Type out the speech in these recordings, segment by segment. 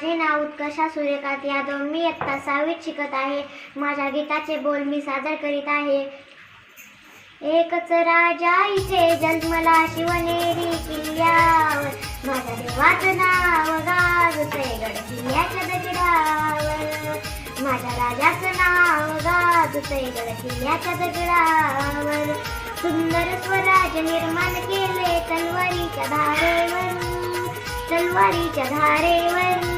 माझे नाव उत्कर्षा सूर्यकांत यादव. मी इयत्ता 6वीत शिकत आहे. माझ्या गीताचे बोल मी सादर करीत आहे. एकच राजा इथे जन्मला शिवनेरी किल्ल्यावर, माझ्या देवाचं नाव गाजतंय गड किल्ल्याच्या दगडावर. माझ्या राजाचं नाव गाजतंय गड किल्ल्याच्या दगडावर. सुंदर स्वराज निर्माण केले तलवारीच्या धारेवर, तलवारीच्या धारेवर.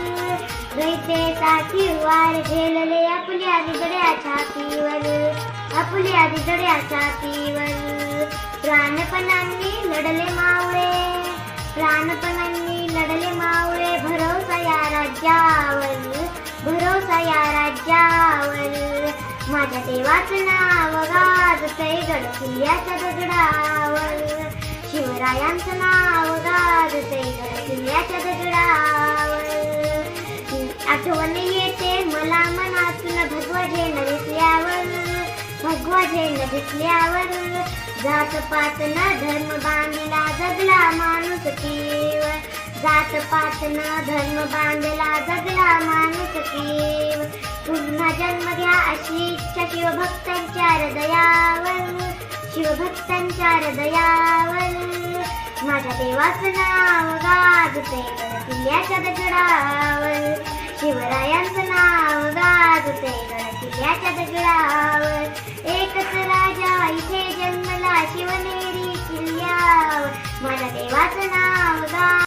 रयतेसाठी वार झेलले आपल्या निगड्या छातीवर, आपल्या निगड्या छातीवर. प्राणपणांनी लढले मावळे, प्राणपणांनी लढले मावळे. भरोसा या राज्यावर, भरोसा या राज्यावर. माझ्या देवाचं नाव गाजतंय गड किल्ल्याच्या दगडावर. शिवरायांचं नाव गाजतंय गड किल्ल्याच्या दगडावर. आठवण येते मला मनातून भगवा झेंडा दिसल्यावर, भगवा झेंडा दिसल्यावर. जात पात न धर्म बांधला जगला माणुसकीवर, जात पात न धर्म बांधला जगला माणुसकीवर. पुन्हा जन्म घ्या अशी इच्छा शिवभक्तांच्या हृदयावर, शिवभक्तांच्या हृदयावर. माझ्या देवाचं नाव गाजतंय गड किल्ल्याच्या दगडावर. शिवरायांचं नाव गाजतंय गड किल्ल्याच्या दगडावर. एकच राजा इथे जन्मला शिवनेरी किल्ल्यावर, माझ्या देवाचं नाव